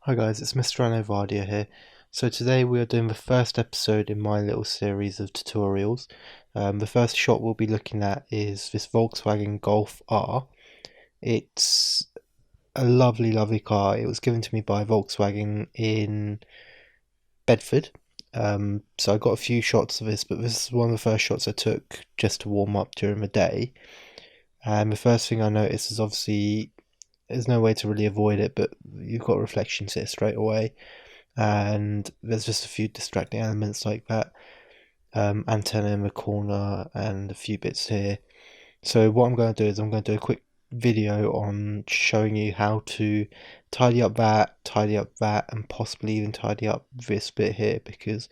Hi guys, it's Mr. Anovardia here. So today we are doing the first episode in my little series of tutorials. The first shot we'll be looking at is this Volkswagen Golf R. It's a lovely car. It was given to me by Volkswagen in Bedford. So I got a few shots of this, but this is one of the first shots I took just to warm up during the day. And the first thing I noticed is obviously there's no way to really avoid it, but you've got reflections here straight away. And there's just a few distracting elements like that antenna in the corner and a few bits here. So what I'm going to do is I'm going to do a quick video on showing you how to tidy up that, and possibly even tidy up this bit here, because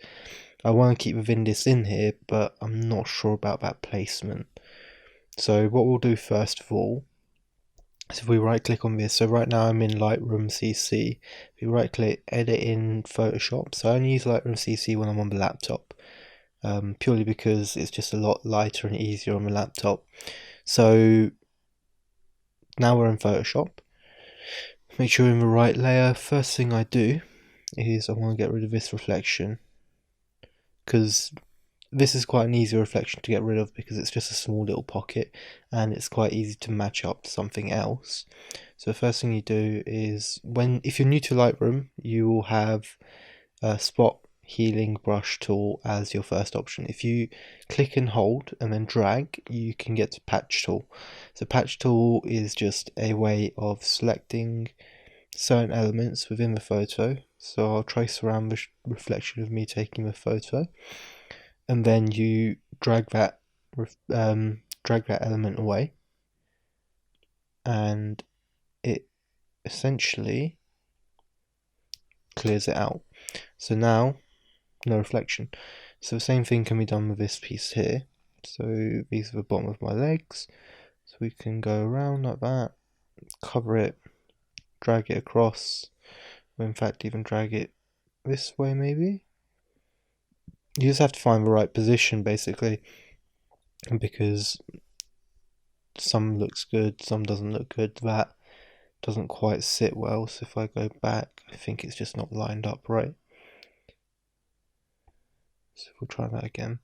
I want to keep the Vindis in here, but I'm not sure about that placement. So what we'll do first of all, so if we right click on this, so right now I'm in Lightroom CC. If we right click, edit in Photoshop. So I only use Lightroom CC when I'm on the laptop, purely because it's just a lot lighter and easier on the laptop. So now we're in Photoshop. Make sure you're in the right layer. First thing I do is I want to get rid of this reflection, because this is quite an easy reflection to get rid of because it's just a small little pocket and it's quite easy to match up to something else. So the first thing you do is, if you're new to Lightroom, you will have a spot healing brush tool as your first option. If you click and hold and then drag, you can get to patch tool. So patch tool is just a way of selecting certain elements within the photo. So I'll trace around the reflection of me taking the photo, and then you drag that element away, and it essentially clears it out. So now no reflection. So the same thing can be done with this piece here. So these are the bottom of my legs, so we can go around like that, cover it, drag it across, or in fact even drag it this way maybe. You just have to find the right position basically, because some looks good, some doesn't look good. That doesn't quite sit well, so if I go back, I think it's just not lined up right. So we'll try that again.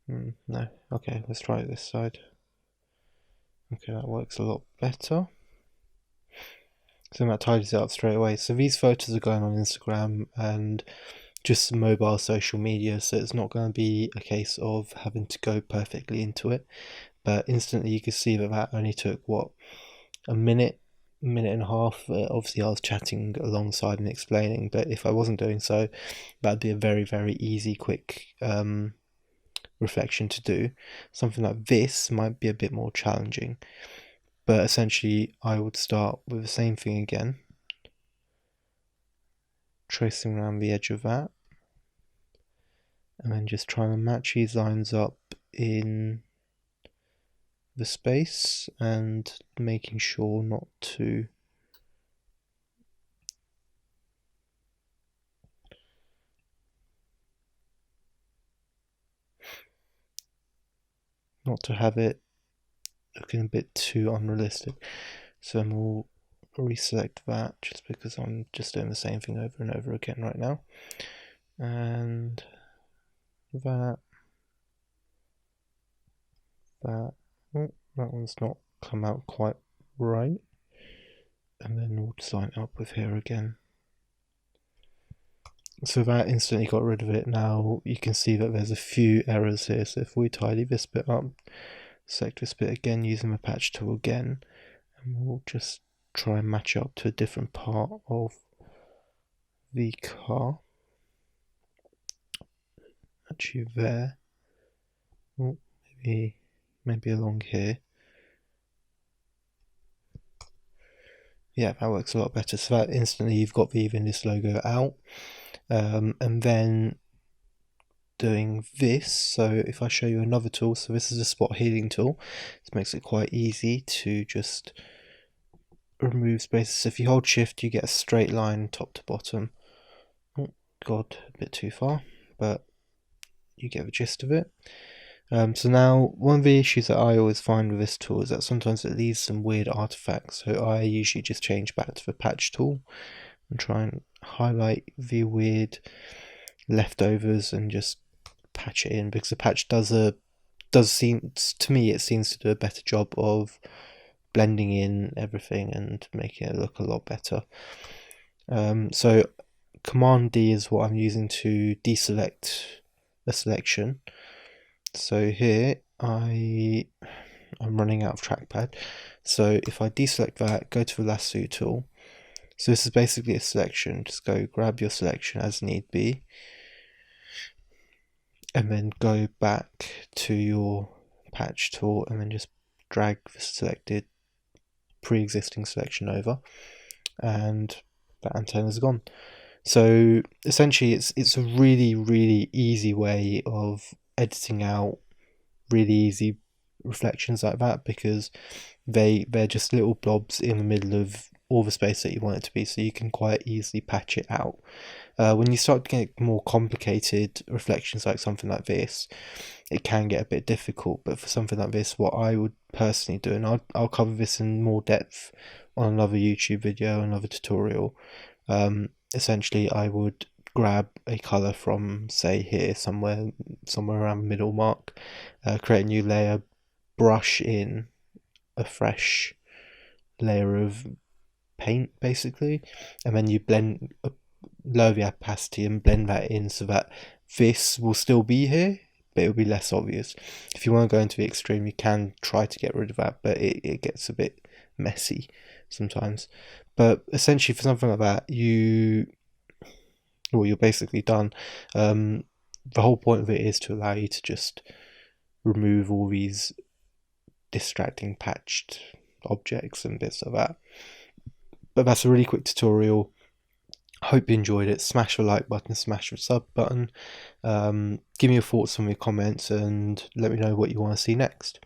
No, okay, let's try it this side. Okay, that works a lot better. So that tidies it up straight away. So these photos are going on Instagram and just mobile social media, so it's not going to be a case of having to go perfectly into it. But instantly you can see that only took, what, a minute and a half. Obviously I was chatting alongside and explaining, but if I wasn't doing so, that'd be a very easy, quick reflection to do. Something like this might be a bit more challenging, but essentially I would start with the same thing again, tracing around the edge of that, and then just trying to match these lines up in the space and making sure not to have it looking a bit too unrealistic. So then we'll reselect that, just because I'm just doing the same thing over and over again right now. And that oh, that one's not come out quite right. And then we'll just line it up with here again. So that instantly got rid of it. Now you can see that there's a few errors here. So if we tidy this bit up, select this bit again using the patch tool again, and we'll just try and match up to a different part of the car. Actually there. Oh, maybe along here. Yeah, that works a lot better. So that instantly you've got the Vindis logo out. And then doing this, so if I show you another tool, so this is a spot healing tool. This makes it quite easy to just remove spaces. So if you hold shift, you get a straight line top to bottom. Oh god, a bit too far, but you get the gist of it. So now, one of the issues that I always find with this tool is that sometimes it leaves some weird artifacts, so I usually just change back to the patch tool and try and highlight the weird leftovers and just patch it in, because the patch does seem, to me, it seems to do a better job of blending in everything and making it look a lot better. So Command D is what I'm using to deselect a selection. So here I'm running out of trackpad. So if I deselect that, go to the lasso tool. So this is basically a selection. Just go grab your selection as need be, and then go back to your patch tool, and then just drag the selected pre-existing selection over, and that antenna is gone. So essentially, it's a really easy way of editing out really easy reflections like that, because they're just little blobs in the middle of all the space that you want it to be, so you can quite easily patch it out. When you start to get more complicated reflections like something like this, it can get a bit difficult, but for something like this, what I would personally do, and I'll cover this in more depth on another YouTube video, another tutorial, essentially I would grab a colour from, say, here, somewhere around the middle mark, create a new layer, brush in a fresh layer of paint basically, and then you blend, lower the opacity and blend that in so that this will still be here, but it will be less obvious. If you want to go into the extreme, you can try to get rid of that, but it gets a bit messy sometimes. But essentially, for something like that, you're basically done. The whole point of it is to allow you to just remove all these distracting patched objects and bits like that. But that's a really quick tutorial. Hope you enjoyed it. Smash the like button, smash the sub button. Give me your thoughts on your comments, and let me know what you want to see next.